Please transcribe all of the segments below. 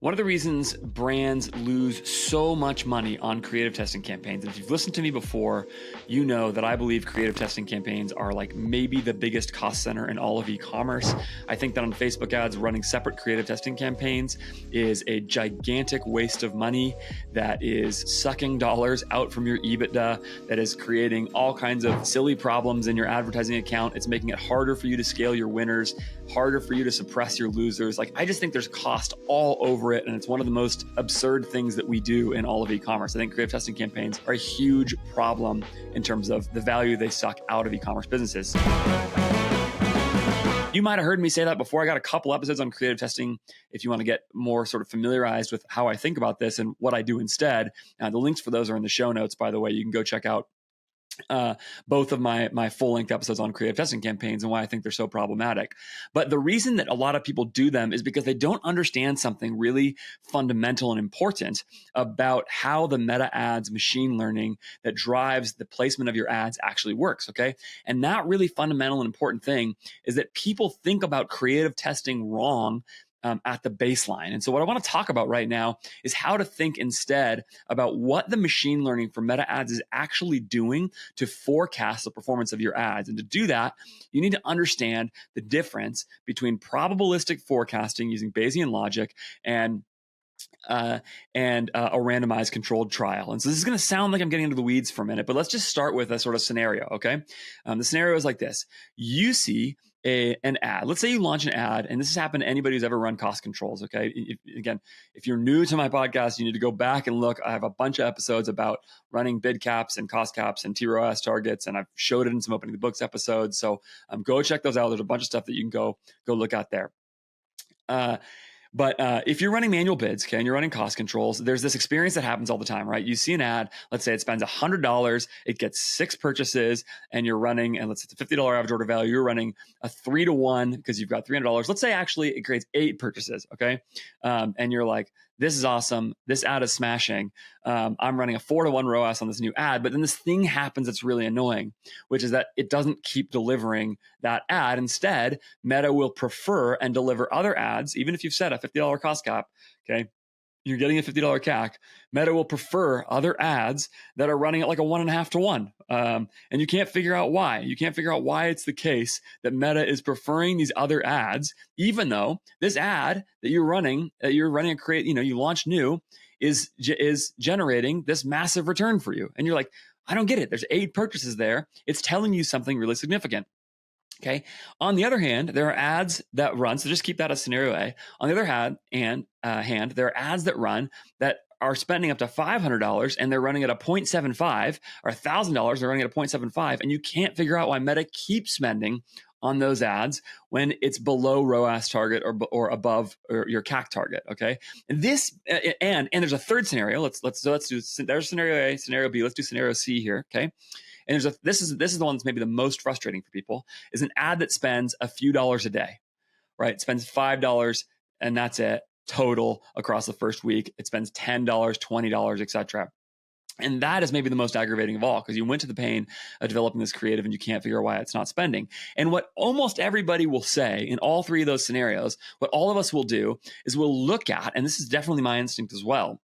One of the reasons brands lose so much money on creative testing campaigns, and if you've listened to me before, you know that I believe creative testing campaigns are like maybe the biggest cost center in all of e-commerce. I think that on Facebook ads, running separate creative testing campaigns is a gigantic waste of money that is sucking dollars out from your EBITDA, that is creating all kinds of silly problems in your advertising account. It's making it harder for you to scale your winners, harder for you to suppress your losers. Like, I just think there's cost all over it, and it's one of the most absurd things that we do in all of e-commerce. I think creative testing campaigns are a huge problem in terms of the value they suck out of e-commerce businesses. You might have heard me say that before. I got a couple episodes on creative testing if you want to get more sort of familiarized with how I think about this and what I do instead. The links for those are in the show notes, by the way. You can go check out both of my full-length episodes on creative testing campaigns and why I think they're so problematic. But the reason that a lot of people do them is because they don't understand something really fundamental and important about how the meta ads machine learning that drives the placement of your ads actually works, okay? And that really fundamental and important thing is that people think about creative testing wrong at the baseline. And so what I want to talk about right now is how to think instead about what the machine learning for meta ads is actually doing to forecast the performance of your ads. And to do that, you need to understand the difference between probabilistic forecasting using Bayesian logic and a randomized controlled trial. And so this is going to sound like I'm getting into the weeds for a minute, but let's just start with a sort of scenario, okay? The scenario is like this. You see an ad. Let's say you launch an ad, and this has happened to anybody who's ever run cost controls, okay? If you're new to my podcast, you need to go back and look. I have a bunch of episodes about running bid caps and cost caps and TROAS targets, and I've showed it in some Opening the Books episodes. So go check those out. There's a bunch of stuff that you can go look at there. But if you're running manual bids, okay, and you're running cost controls, there's this experience that happens all the time, right? You see an ad, let's say it spends $100, it gets 6 purchases, and you're running, and let's say it's a $50 average order value, you're running a 3-to-1 because you've got $300. Let's say actually it creates 8 purchases, okay? And you're like, this is awesome. This ad is smashing. I'm running a 4-to-1 ROAS on this new ad, but then this thing happens that's really annoying, which is that it doesn't keep delivering that ad. Instead, Meta will prefer and deliver other ads, even if you've set a $50 cost cap, okay? You're getting a $50 CAC. Meta will prefer other ads that are running at like a 1.5-to-1. And you can't figure out why. You can't figure out why it's the case that Meta is preferring these other ads, even though this ad that you're running you launched new, is generating this massive return for you. And you're like, I don't get it. There's 8 purchases there. It's telling you something really significant. Okay. On the other hand, there are ads that run. So just keep that as scenario A. On the other hand, there are ads that run that are spending up to $500 and they're running at a 0.75, or $1,000, they're running at a 0.75. And you can't figure out why Meta keeps spending on those ads when it's below ROAS target or above your CAC target. Okay. And this, and there's a third scenario. Let's do, there's scenario A, scenario B. Let's do scenario C here. Okay. And this is the one that's maybe the most frustrating for people, is an ad that spends a few dollars a day, right? It spends $5 and that's it total across the first week. It spends $10, $20, etc. And that is maybe the most aggravating of all, because you went to the pain of developing this creative and you can't figure out why it's not spending. And what almost everybody will say in all 3 of those scenarios, what all of us will do is we'll look at, and this is definitely my instinct as well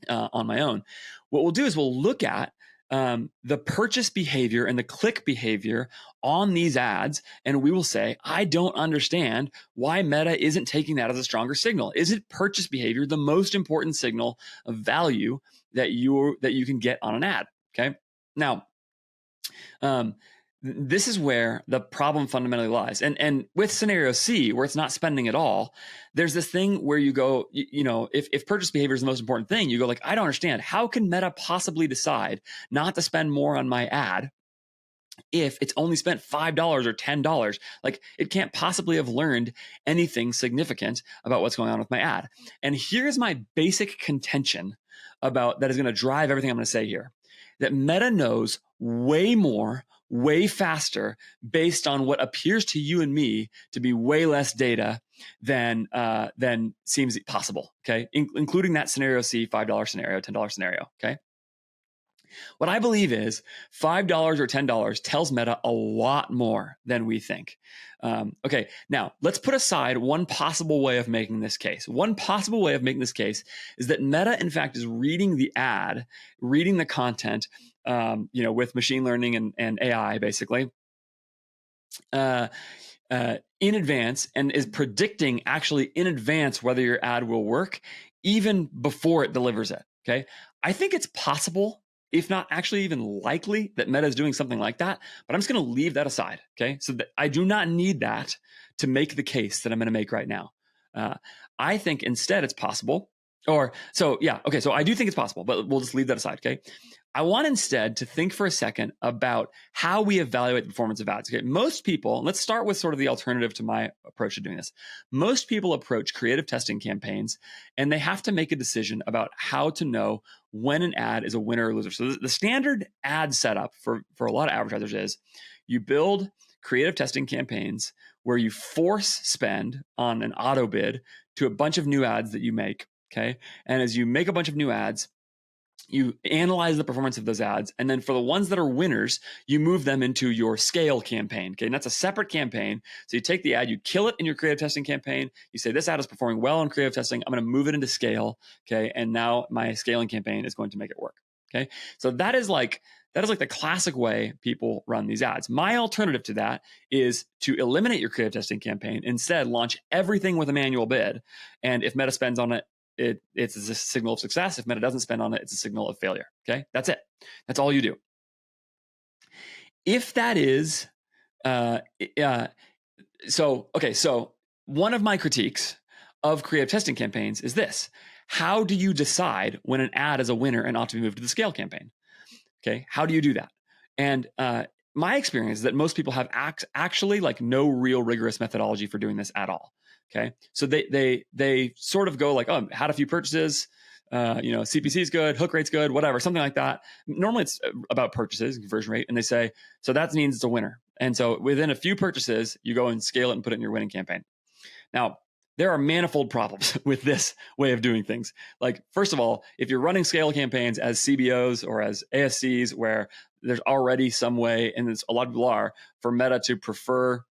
on my own, what we'll do is we'll look at the purchase behavior and the click behavior on these ads, and we will say, I don't understand why Meta isn't taking that as a stronger signal. Isn't purchase behavior the most important signal of value that you can get on an ad? Okay. Now, this is where the problem fundamentally lies. And with scenario C, where it's not spending at all, there's this thing where you go, if purchase behavior is the most important thing, you go like, I don't understand. How can Meta possibly decide not to spend more on my ad if it's only spent $5 or $10? Like, it can't possibly have learned anything significant about what's going on with my ad. And here's my basic contention about that is going to drive everything I'm going to say here. That Meta knows way more, way faster, based on what appears to you and me to be way less data than seems possible. Okay, including that scenario C, $5 scenario, $10 scenario. Okay, What I believe is $5 or $10 tells Meta a lot more than we think. Okay, now let's put aside one possible way of making this case. One possible way of making this case is that Meta, in fact, is reading the ad, reading the content, with machine learning and AI, basically, in advance, and is predicting actually in advance whether your ad will work even before it delivers it. Okay, I think it's possible, if not actually even likely, that Meta is doing something like that, but I'm just going to leave that aside. Okay, so I do not need that to make the case that I'm going to make right now. I think instead it's possible, so I do think it's possible, but we'll just leave that aside. Okay, I want instead to think for a second about how we evaluate the performance of ads. Okay, most people, let's start with sort of the alternative to my approach to doing this. Most people approach creative testing campaigns and they have to make a decision about how to know when an ad is a winner or loser. So the standard ad setup for a lot of advertisers is you build creative testing campaigns where you force spend on an auto bid to a bunch of new ads that you make. Okay, and as you make a bunch of new ads, you analyze the performance of those ads. And then for the ones that are winners, you move them into your scale campaign. Okay. And that's a separate campaign. So you take the ad, you kill it in your creative testing campaign. You say, this ad is performing well in creative testing. I'm going to move it into scale. Okay. And now my scaling campaign is going to make it work. Okay. So that is like the classic way people run these ads. My alternative to that is to eliminate your creative testing campaign. Instead, launch everything with a manual bid. And if Meta spends on it, it's a signal of success. If Meta doesn't spend on it, it's a signal of failure. Okay, that's it. That's all you do. If that is, so one of my critiques of creative testing campaigns is this: how do you decide when an ad is a winner and ought to be moved to the scale campaign? Okay, how do you do that? And my experience is that most people have actually like no real rigorous methodology for doing this at all. Okay, so they sort of go like, oh, had a few purchases, CPC is good, hook rate's good, whatever, something like that. Normally it's about purchases, conversion rate, and they say, so that means it's a winner. And so within a few purchases, you go and scale it and put it in your winning campaign. Now, there are manifold problems with this way of doing things. Like, first of all, if you're running scale campaigns as CBOs or as ASCs, where there's already some way, and a lot of people are, for Meta to prefer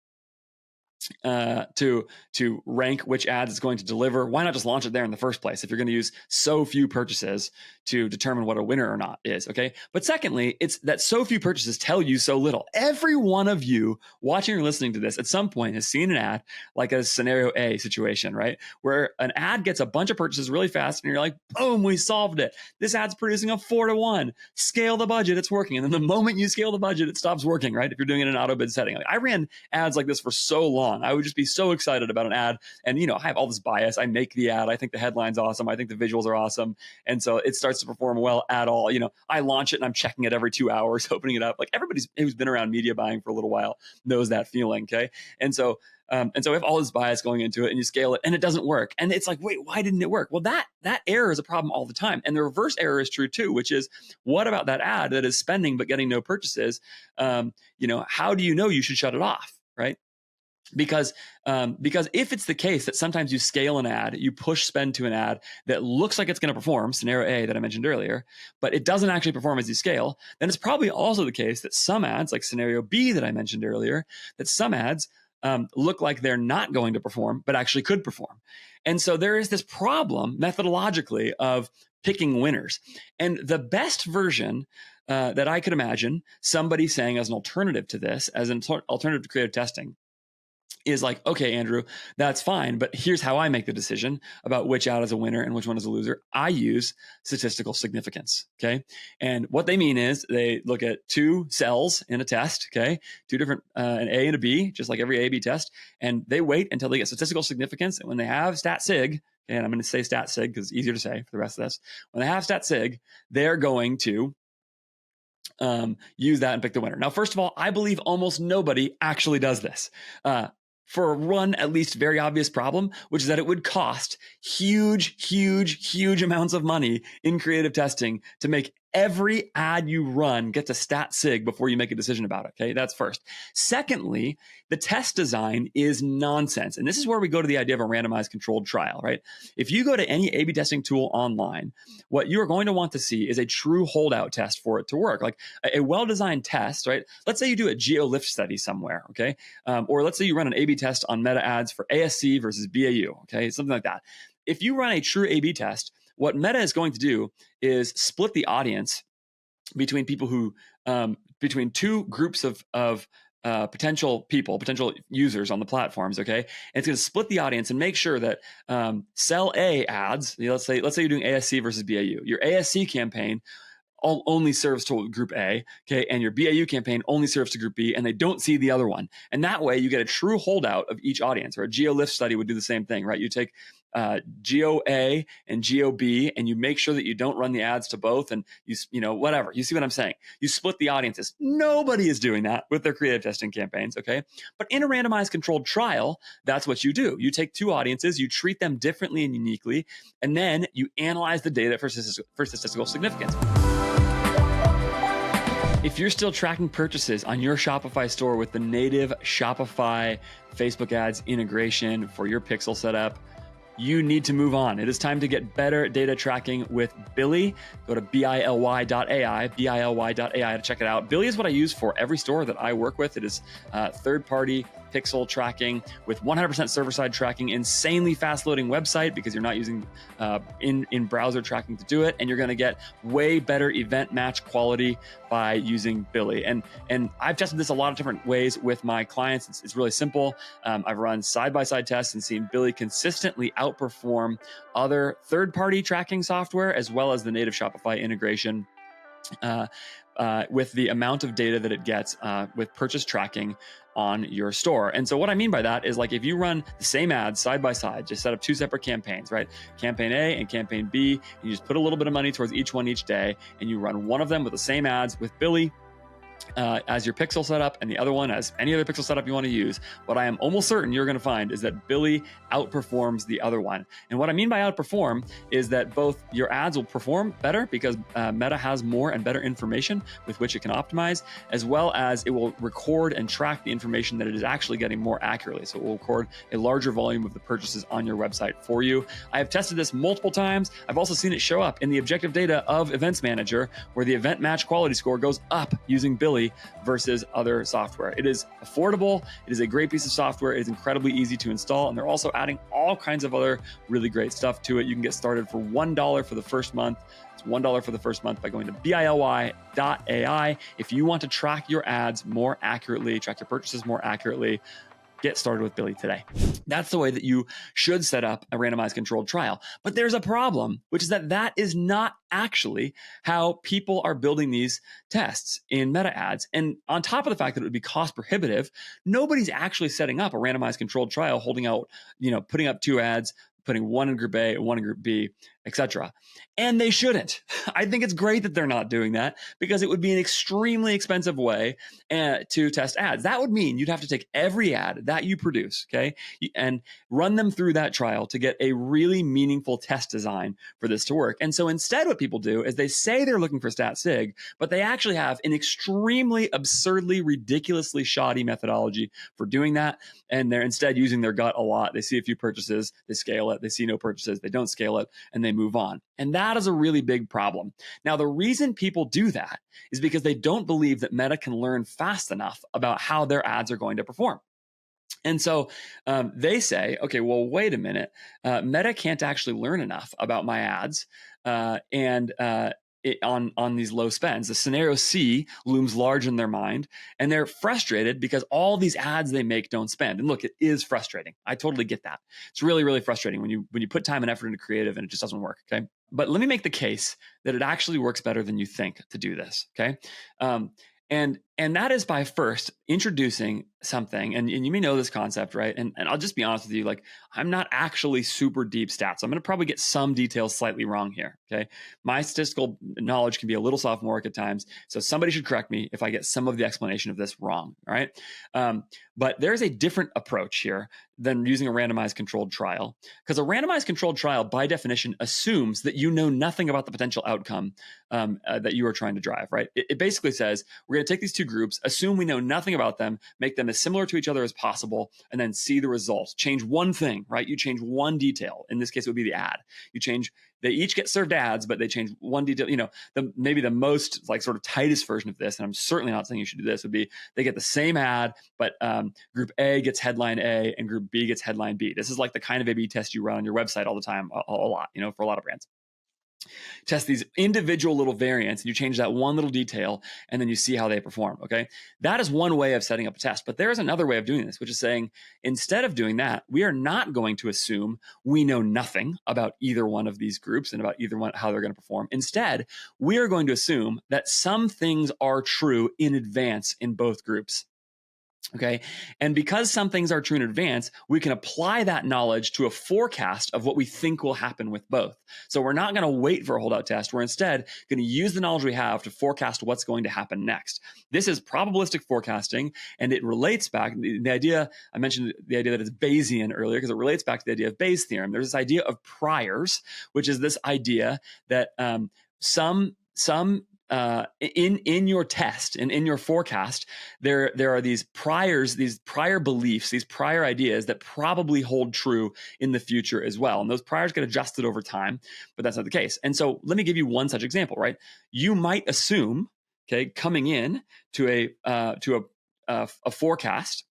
to rank which ads it's going to deliver, why not just launch it there in the first place if you're going to use so few purchases to determine what a winner or not is? Okay, but secondly, it's that so few purchases tell you so little. Every one of you watching or listening to this at some point has seen an ad like a scenario A situation, right, where an ad gets a bunch of purchases really fast and you're like, boom, we solved it. This ad's producing a 4-to-1. Scale the budget, it's working. And then the moment you scale the budget, it stops working, right? If you're doing it in an auto bid setting. Like, I ran ads like this for so long. I would just be so excited about an ad. And, I have all this bias. I make the ad. I think the headline's awesome. I think the visuals are awesome. And so it starts to perform well at all. I launch it and I'm checking it every 2 hours, opening it up. Like, everybody who's been around media buying for a little while knows that feeling. Okay. And so we have all this bias going into it, and you scale it and it doesn't work. And it's like, wait, why didn't it work? Well, that error is a problem all the time. And the reverse error is true too, which is, what about that ad that is spending but getting no purchases? How do you know you should shut it off, right? Because if it's the case that sometimes you scale an ad, you push spend to an ad that looks like it's going to perform, scenario A that I mentioned earlier, but it doesn't actually perform as you scale, then it's probably also the case that some ads, like scenario B that I mentioned earlier, that some ads look like they're not going to perform, but actually could perform. And so there is this problem methodologically of picking winners. And the best version that I could imagine somebody saying as an alternative to this, as an alternative to creative testing, is like, okay, Andrew, that's fine, but here's how I make the decision about which ad is a winner and which one is a loser. I use statistical significance, okay? And what they mean is they look at two cells in a test, okay? Two different, an A and a B, just like every A-B test, and they wait until they get statistical significance, and when they have stat sig, and I'm going to say stat sig because it's easier to say for the rest of this, when they have stat sig, they're going to use that and pick the winner. Now, first of all, I believe almost nobody actually does this. For one, at least very obvious problem, which is that it would cost huge amounts of money in creative testing to make every ad you run gets a stat sig before you make a decision about it. Okay, that's first. Secondly, the test design is nonsense. And this is where we go to the idea of a randomized controlled trial, right? If you go to any A/B testing tool online, what you're going to want to see is a true holdout test for it to work. Like a well-designed test, right? Let's say you do a geo lift study somewhere, okay? Or let's say you run an A/B test on Meta ads for ASC versus BAU, okay? Something like that. If you run a true A/B test, what Meta is going to do is split the audience between people who, between two groups of potential people, potential users on the platforms. Okay, and it's going to split the audience and make sure that sell A ads. Let's say you're doing ASC versus BAU. Your ASC campaign only serves to group A, okay, and your BAU campaign only serves to group B, and they don't see the other one. And that way you get a true holdout of each audience. Or a geo lift study would do the same thing, right? You take geo A and geo B, and you make sure that you don't run the ads to both, and you know, whatever. You see what I'm saying? You split the audiences. Nobody is doing that with their creative testing campaigns, okay? But in a randomized controlled trial, that's what you do. You take two audiences, you treat them differently and uniquely, and then you analyze the data for statistical significance. If you're still tracking purchases on your Shopify store with the native Shopify Facebook ads integration for your pixel setup, you need to move on. It is time to get better data tracking with BILY. Go to BILY.ai to check it out. BILY is what I use for every store that I work with. It is third-party pixel tracking with 100% server-side tracking, insanely fast-loading website because you're not using in-browser tracking to do it, and you're going to get way better event match quality by using BILY. And I've tested this a lot of different ways with my clients. It's really simple. I've run side-by-side tests and seen BILY consistently outperform other third-party tracking software as well as the native Shopify integration with the amount of data that it gets with purchase tracking on your store. And so what I mean by that is, like, if you run the same ads side by side, just set up two separate campaigns, right? Campaign A and campaign B, and you just put a little bit of money towards each one each day, and you run one of them with the same ads with BILY as your pixel setup and the other one as any other pixel setup you want to use. What I am almost certain you're going to find is that BILY outperforms the other one. And what I mean by outperform is that both your ads will perform better because Meta has more and better information with which it can optimize, as well as it will record and track the information that it is actually getting more accurately. So it will record a larger volume of the purchases on your website for you. I have tested this multiple times. I've also seen it show up in the objective data of Events Manager, where the event match quality score goes up using BILY versus other software. It is affordable. It is a great piece of software. It is incredibly easy to install, and they're also adding all kinds of other really great stuff to it. You can get started for $1 for the first month. It's $1 for the first month by going to BILY.ai. If you want to track your ads more accurately, track your purchases more accurately, get started with BILY today. That's the way that you should set up a randomized controlled trial. But there's a problem, which is that is not actually how people are building these tests in Meta ads. And on top of the fact that it would be cost prohibitive, nobody's actually setting up a randomized controlled trial, holding out, putting up two ads, putting one in group A, one in group B, etc. And they shouldn't. I think it's great that they're not doing that, because it would be an extremely expensive way to test ads. That would mean you'd have to take every ad that you produce, okay, and run them through that trial to get a really meaningful test design for this to work. And so instead, what people do is they say they're looking for stat sig, but they actually have an extremely absurdly, ridiculously shoddy methodology for doing that. And they're instead using their gut a lot. They see a few purchases, they scale it. They see no purchases, they don't scale it, and they move on. And that is a really big problem. Now, the reason people do that is because they don't believe that Meta can learn fast enough about how their ads are going to perform. And so they say, okay, well, wait a minute. Meta can't actually learn enough about my ads on these low spends. The scenario C looms large in their mind, and they're frustrated because all these ads they make don't spend. And look, it is frustrating. I totally get that. It's really, really frustrating when you put time and effort into creative and it just doesn't work. Okay. But let me make the case that it actually works better than you think to do this. Okay. And And that is by first introducing something, and you may know this concept, right? And I'll just be honest with you, like, I'm not actually super deep stats. I'm going to probably get some details slightly wrong here, okay? My statistical knowledge can be a little sophomoric at times, so somebody should correct me if I get some of the explanation of this wrong, all right? But there's a different approach here than using a randomized controlled trial, because a randomized controlled trial, by definition, assumes that you know nothing about the potential outcome that you are trying to drive, right? It basically says, we're going to take these two groups, assume we know nothing about them, make them as similar to each other as possible, and then see the results. Change one thing, right? You change one detail. In this case, it would be the ad. You change, they each get served ads, but they change one detail. You know, maybe the most like sort of tightest version of this, and I'm certainly not saying you should do this, would be they get the same ad, but group A gets headline A and group B gets headline B. This is like the kind of A/B test you run on your website all the time, a lot, you know, for a lot of brands. Test these individual little variants, and you change that one little detail, and then you see how they perform, okay? That is one way of setting up a test, but there is another way of doing this, which is saying, instead of doing that, we are not going to assume we know nothing about either one of these groups and about either one, how they're going to perform. Instead, we are going to assume that some things are true in advance in both groups. Okay. And because some things are true in advance, we can apply that knowledge to a forecast of what we think will happen with both. So we're not going to wait for a holdout test. We're instead going to use the knowledge we have to forecast what's going to happen next. This is probabilistic forecasting, and it relates back the idea. I mentioned the idea that it's Bayesian earlier because it relates back to the idea of Bayes' theorem. There's this idea of priors, which is this idea that in your test and in your forecast, there are these priors, these prior beliefs, these prior ideas that probably hold true in the future as well. And those priors get adjusted over time, but that's not the case. And so let me give you one such example, right? You might assume, okay, coming in to a forecast,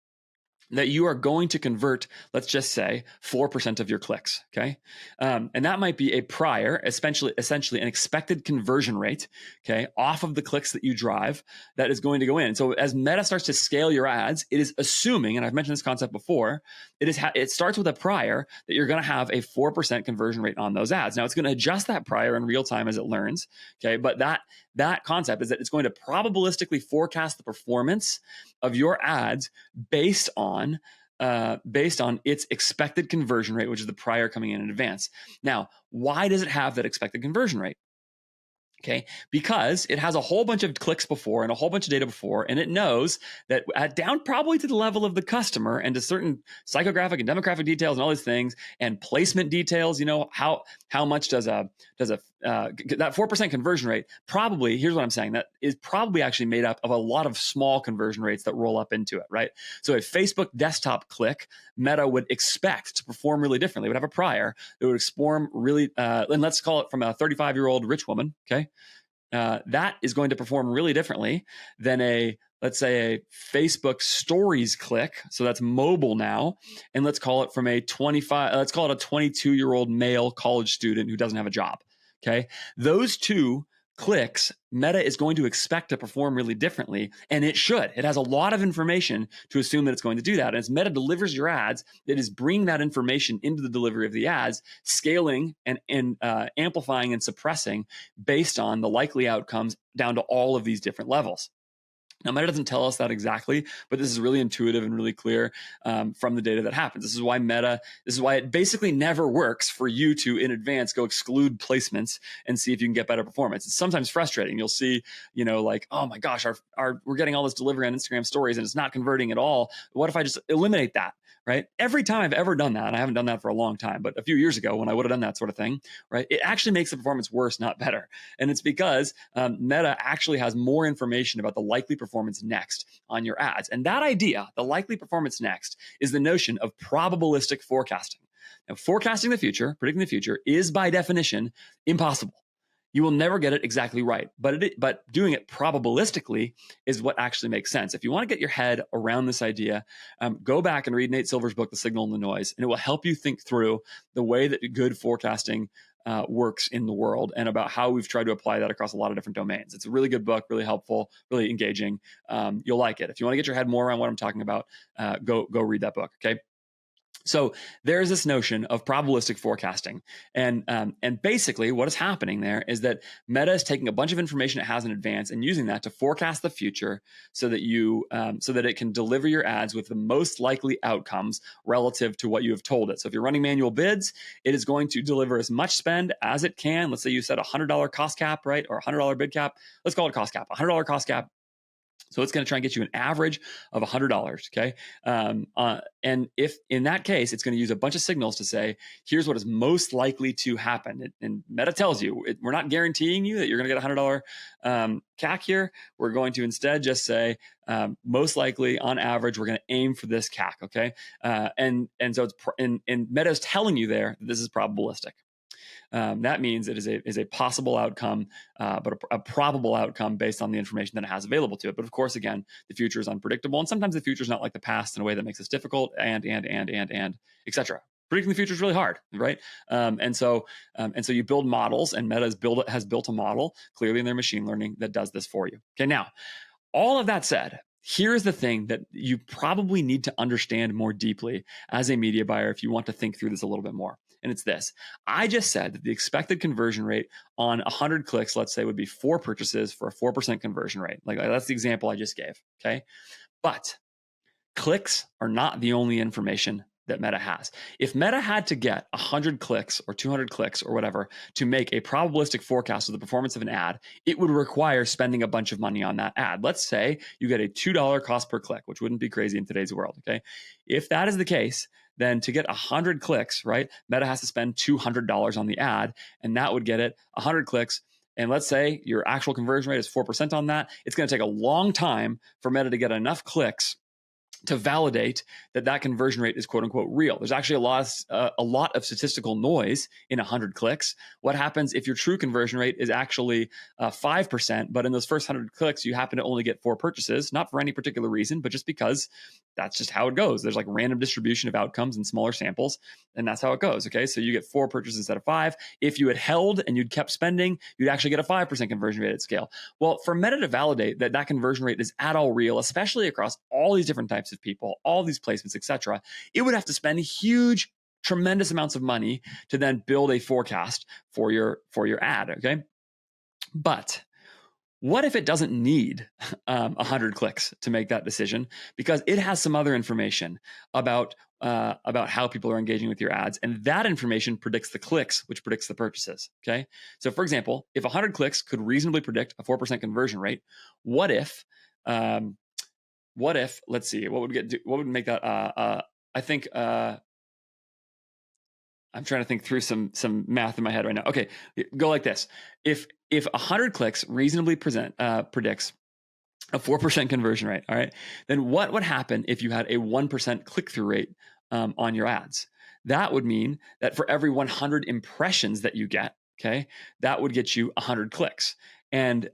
that you are going to convert, let's just say, 4% of your clicks, okay? And that might be a prior, essentially an expected conversion rate, okay, off of the clicks that you drive that is going to go in. So as Meta starts to scale your ads, it is assuming, and I've mentioned this concept before, it starts with a prior that you're going to have a 4% conversion rate on those ads. Now, it's going to adjust that prior in real time as it learns, okay? But that concept is that it's going to probabilistically forecast the performance of your ads based on its expected conversion rate, which is the prior coming in advance. Now, why does it have that expected conversion rate? Okay, because it has a whole bunch of clicks before and a whole bunch of data before, and it knows that down probably to the level of the customer and to certain psychographic and demographic details and all these things and placement details, you know, how much does that 4% conversion rate probably, here's what I'm saying, that is probably actually made up of a lot of small conversion rates that roll up into it, right? So a Facebook desktop click, Meta would expect to perform really differently. It would have a prior. It would perform really, and let's call it from a 35-year-old rich woman, okay? That is going to perform really differently than let's say a Facebook stories click. So that's mobile now. And let's call it from let's call it a 22-year-old male college student who doesn't have a job. Okay. Those two clicks, Meta is going to expect to perform really differently, and it should. It has a lot of information to assume that it's going to do that. And as Meta delivers your ads, it is bringing that information into the delivery of the ads, scaling and amplifying and suppressing based on the likely outcomes down to all of these different levels. Now, Meta doesn't tell us that exactly, but this is really intuitive and really clear from the data that happens. This is why it basically never works for you to, in advance, go exclude placements and see if you can get better performance. It's sometimes frustrating. You'll see, you know, like, oh my gosh, we're getting all this delivery on Instagram stories and it's not converting at all. What if I just eliminate that? Right? Every time I've ever done that, and I haven't done that for a long time, but a few years ago when I would have done that sort of thing, right? It actually makes the performance worse, not better. And it's because Meta actually has more information about the likely performance next on your ads. And that idea, the likely performance next, is the notion of probabilistic forecasting. Now, forecasting the future, predicting the future, is by definition impossible. You will never get it exactly right, but doing it probabilistically is what actually makes sense. If you want to get your head around this idea, go back and read Nate Silver's book, The Signal and the Noise, and it will help you think through the way that good forecasting works in the world and about how we've tried to apply that across a lot of different domains. It's a really good book, really helpful, really engaging. You'll like it. If you want to get your head more around what I'm talking about, go read that book, okay? So there's this notion of probabilistic forecasting, and basically what is happening there is that Meta is taking a bunch of information it has in advance and using that to forecast the future, so that it can deliver your ads with the most likely outcomes relative to what you have told it. So if you're running manual bids, it is going to deliver as much spend as it can. Let's say you set a $100 cost cap, right, or a $100 bid cap. Let's call it a cost cap, $100 cost cap. So it's going to try and get you an average of $100. Okay. And if in that case, it's going to use a bunch of signals to say, here's what is most likely to happen. And Meta tells you, we're not guaranteeing you that you're going to get $100 CAC here. We're going to instead just say, most likely on average, we're going to aim for this CAC. Okay. And so it's, and Meta is telling you there that this is probabilistic. That means it is a possible outcome, but a probable outcome based on the information that it has available to it. But of course, again, the future is unpredictable, and sometimes the future is not like the past in a way that makes this difficult, and etc. Predicting the future is really hard, right? And so you build models, and Meta has built a model clearly in their machine learning that does this for you. Okay, now all of that said, here's the thing that you probably need to understand more deeply as a media buyer if you want to think through this a little bit more. And it's this. I just said that the expected conversion rate on 100 clicks, let's say, would be 4 purchases for a 4% conversion rate. Like that's the example I just gave. Okay. But clicks are not the only information that Meta has. If Meta had to get 100 clicks or 200 clicks or whatever to make a probabilistic forecast of the performance of an ad, it would require spending a bunch of money on that ad. Let's say you get a $2 cost per click, which wouldn't be crazy in today's world. Okay. If that is the case, then to get 100 clicks, right, Meta has to spend $200 on the ad, and that would get it 100 clicks. And let's say your actual conversion rate is 4% on that. It's going to take a long time for Meta to get enough clicks to validate that conversion rate is quote unquote real. There's actually a lot of statistical noise in 100 clicks. What happens if your true conversion rate is actually 5%, but in those first 100 clicks, you happen to only get 4 purchases, not for any particular reason, but just because that's just how it goes. There's like random distribution of outcomes in smaller samples, and that's how it goes. Okay, so you get 4 purchases instead of 5. If you had held and you'd kept spending, you'd actually get a 5% conversion rate at scale. Well, for Meta to validate that conversion rate is at all real, especially across all these different types of people, all these placements, etc., it would have to spend tremendous amounts of money to then build a forecast for your ad. Okay, but what if it doesn't need 100 clicks to make that decision because it has some other information about how people are engaging with your ads, and that information predicts the clicks, which predicts the purchases. Okay, so for example, if 100 clicks could reasonably predict a 4% conversion rate, what if let's see, what would make that? I think I'm trying to think through some math in my head right now. Okay, go like this. If 100 clicks reasonably predicts a 4% conversion rate, all right, then what would happen if you had a 1% click-through rate on your ads? That would mean that for every 100 impressions that you get, okay, that would get you 100 clicks. And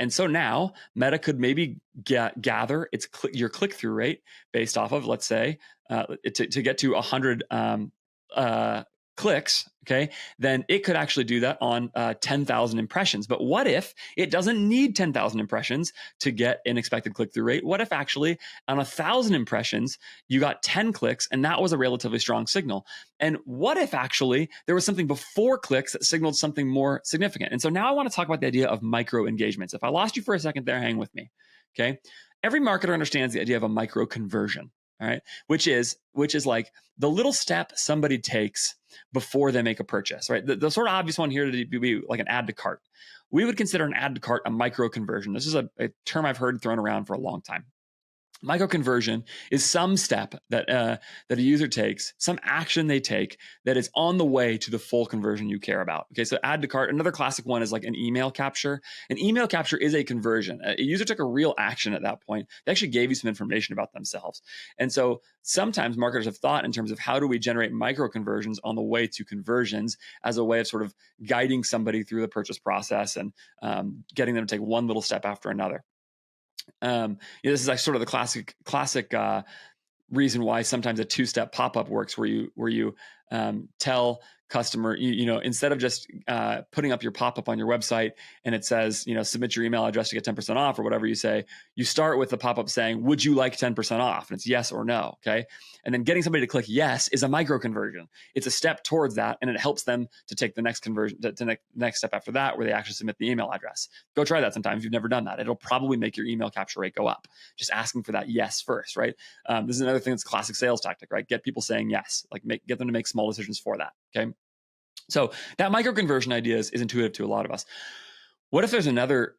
so now Meta could maybe gather your click-through rate based off of, let's say, to get to 100 clicks, okay, then it could actually do that on 10,000 impressions. But what if it doesn't need 10,000 impressions to get an expected click-through rate? What if actually on 1,000 impressions, you got 10 clicks and that was a relatively strong signal? And what if actually there was something before clicks that signaled something more significant? And so now I want to talk about the idea of micro engagements. If I lost you for a second there, hang with me, okay? Every marketer understands the idea of a micro conversion. All right, which is like the little step somebody takes before they make a purchase, right? The sort of obvious one here to be like an add to cart. We would consider an add to cart a micro conversion. This is a term I've heard thrown around for a long time. Micro conversion is some step that a user takes, some action they take that is on the way to the full conversion you care about. Okay, so add to cart. Another classic one is like an email capture. An email capture is a conversion. A user took a real action at that point. They actually gave you some information about themselves. And so sometimes marketers have thought in terms of how do we generate micro conversions on the way to conversions as a way of sort of guiding somebody through the purchase process and getting them to take one little step after another. This is like sort of the classic reason why sometimes a 2-step pop-up works, where you tell customer, instead of just putting up your pop-up on your website and it says, submit your email address to get 10% off or whatever you say, you start with the pop-up saying, would you like 10% off? And it's yes or no. Okay. And then getting somebody to click yes is a micro conversion. It's a step towards that. And it helps them to take the next conversion to the next step after that, where they actually submit the email address. Go try that sometime if you've never done that. It'll probably make your email capture rate go up. Just asking for that yes first, right? This is another thing that's classic sales tactic, right? Get people saying yes, like get them to make small decisions for that. Okay. So that micro conversion idea is intuitive to a lot of us. What if there's another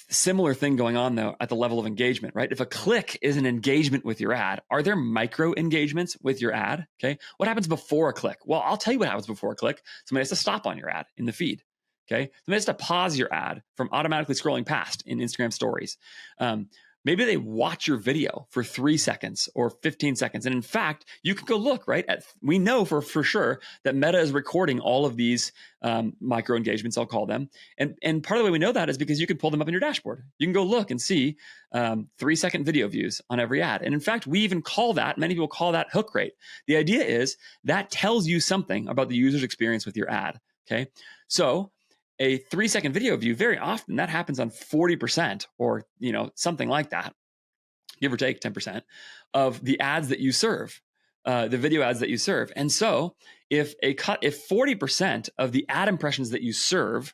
similar thing going on though at the level of engagement, right? If a click is an engagement with your ad, are there micro engagements with your ad? Okay. What happens before a click? Well, I'll tell you what happens before a click. Somebody has to stop on your ad in the feed. Okay. Somebody has to pause your ad from automatically scrolling past in Instagram stories. Maybe they watch your video for 3 seconds or 15 seconds. And in fact, you can go look, right? We know for sure that Meta is recording all of these micro engagements, I'll call them. And part of the way we know that is because you can pull them up in your dashboard. You can go look and see 3-second video views on every ad. And in fact, we even call that, many people call that hook rate. The idea is that tells you something about the user's experience with your ad, okay? So a 3-second video view, very often that happens on 40% or something like that, give or take 10% of the ads that you serve, the video ads that you serve. And so if 40% of the ad impressions that you serve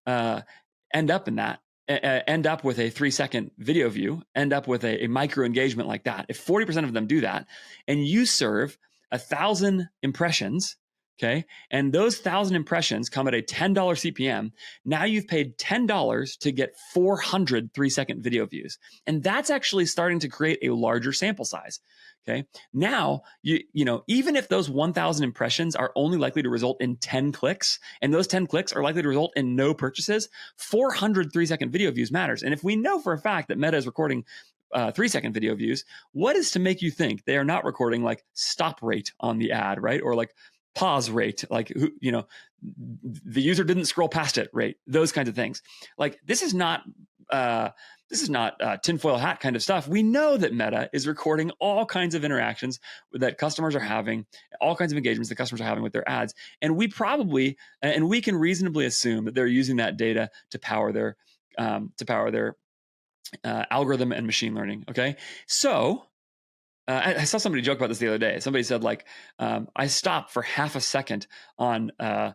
end up with a 3-second video view, end up with a micro engagement like that, if 40% of them do that, and you serve 1,000 impressions, okay, and those 1,000 impressions come at a $10 CPM. Now you've paid $10 to get 400 3-second video views. And that's actually starting to create a larger sample size. Okay. Now, even if those 1,000 impressions are only likely to result in 10 clicks, and those 10 clicks are likely to result in no purchases, 400 3-second video views matters. And if we know for a fact that Meta is recording 3-second video views, what is to make you think they are not recording like stop rate on the ad, right? Or like pause rate, like, the user didn't scroll past it rate, those kinds of things. Like, this is not tinfoil hat kind of stuff. We know that Meta is recording all kinds of interactions that customers are having, all kinds of engagements that customers are having with their ads. And we can reasonably assume that they're using that data to power their algorithm and machine learning. Okay. So, I saw somebody joke about this the other day. Somebody said, like, I stopped for half a second on a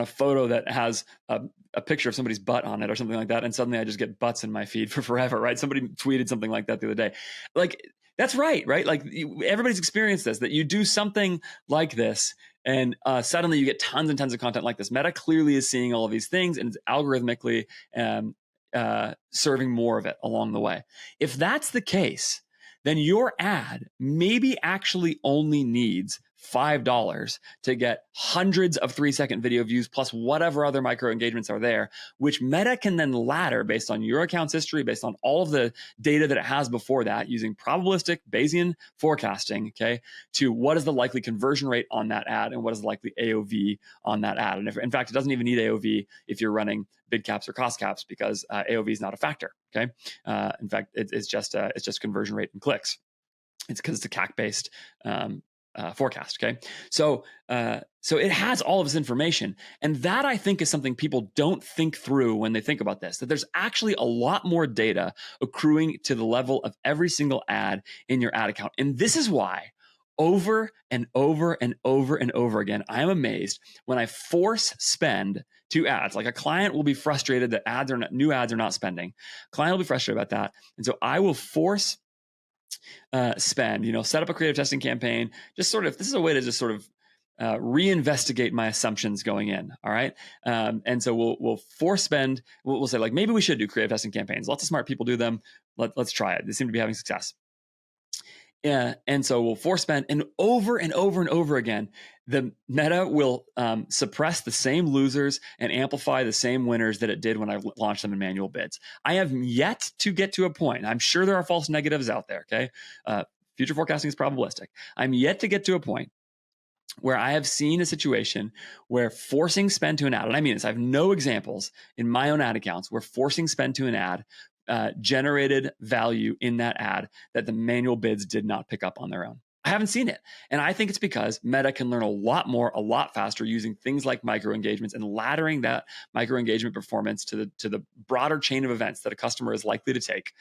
photo that has a picture of somebody's butt on it or something like that, and suddenly I just get butts in my feed for forever, right? Somebody tweeted something like that the other day. Like, that's right? Like, everybody's experienced this, that you do something like this, and suddenly you get tons and tons of content like this. Meta clearly is seeing all of these things, and it's algorithmically serving more of it along the way. If that's the case, then your ad maybe actually only needs $5 to get hundreds of 3-second video views plus whatever other micro engagements are there, which Meta can then ladder based on your account's history, based on all of the data that it has before that, using probabilistic Bayesian forecasting, okay, to what is the likely conversion rate on that ad and what is the likely AOV on that ad. And in fact, it doesn't even need AOV if you're running bid caps or cost caps, because AOV is not a factor. Okay, in fact, it's just conversion rate and clicks. It's because it's a CAC based forecast. Okay, so it has all of this information, and that, I think, is something people don't think through when they think about this. That there's actually a lot more data accruing to the level of every single ad in your ad account, and this is why, over and over and over and over again, I am amazed when I force spend to ads. Like, a client will be frustrated that new ads are not spending. Client will be frustrated about that, and so I will force spend. Set up a creative testing campaign. This is a way to just sort of reinvestigate my assumptions going in. All right, and so we'll force spend. We'll say, like, maybe we should do creative testing campaigns. Lots of smart people do them. Let's try it. They seem to be having success. Yeah, and so we'll force spend, and over and over and over again, the Meta will suppress the same losers and amplify the same winners that it did when I launched them in manual bids. I have yet to get to a point. I'm sure there are false negatives out there. Okay, future forecasting is probabilistic. I'm yet to get to a point where I have seen a situation where forcing spend to an ad, and I mean this, I have no examples in my own ad accounts where forcing spend to an ad generated value in that ad that the manual bids did not pick up on their own. I haven't seen it. And I think it's because Meta can learn a lot faster using things like micro engagements and laddering that micro engagement performance to the broader chain of events that a customer is likely to take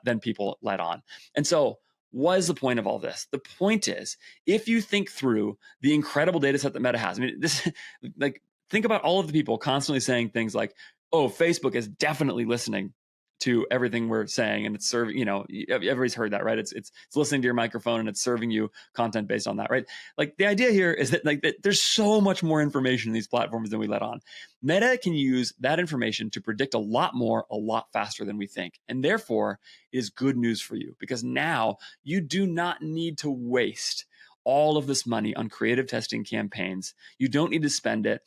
than people let on. And so what is the point of all this? The point is, if you think through the incredible data set that Meta has, I mean, this, like, think about all of the people constantly saying things like, oh, Facebook is definitely listening to everything we're saying, and it's serving, everybody's heard that, right? It's listening to your microphone and it's serving you content based on that, right? Like, the idea here is that there's so much more information in these platforms than we let on. Meta can use that information to predict a lot more, a lot faster than we think. And therefore, it is good news for you, because now you do not need to waste all of this money on creative testing campaigns. You don't need to spend it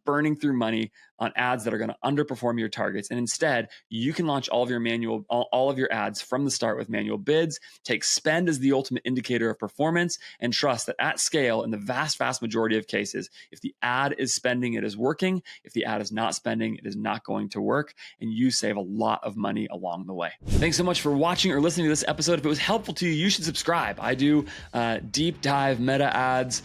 burning through money on ads that are going to underperform your targets. And instead, you can launch all of your ads from the start with manual bids, take spend as the ultimate indicator of performance, and trust that at scale, in the vast majority of cases, if the ad is spending, it is working. If the ad is not spending, it is not going to work. And you save a lot of money along the way. Thanks so much for watching or listening to this episode. If it was helpful to you, you should subscribe. I do deep dive Meta ads,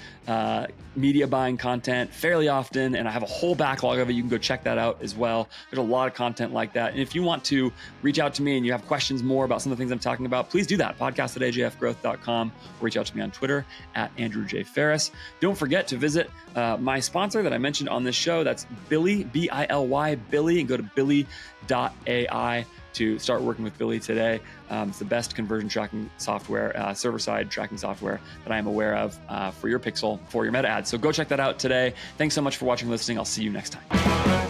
media buying content fairly often, and I have a whole backlog of it. You can go check that out as well. There's a lot of content like that. And if you want to reach out to me and you have questions more about some of the things I'm talking about, please do that. podcast@ajfgrowth.com, or reach out to me on Twitter @AndrewJFerris. Don't forget to visit my sponsor that I mentioned on this show. That's BILY, BILY, BILY, and go to BILY.ai to start working with BILY today. It's the best conversion tracking software, server-side tracking software that I am aware of for your pixel, for your Meta ads. So go check that out today. Thanks so much for watching and listening. I'll see you next time.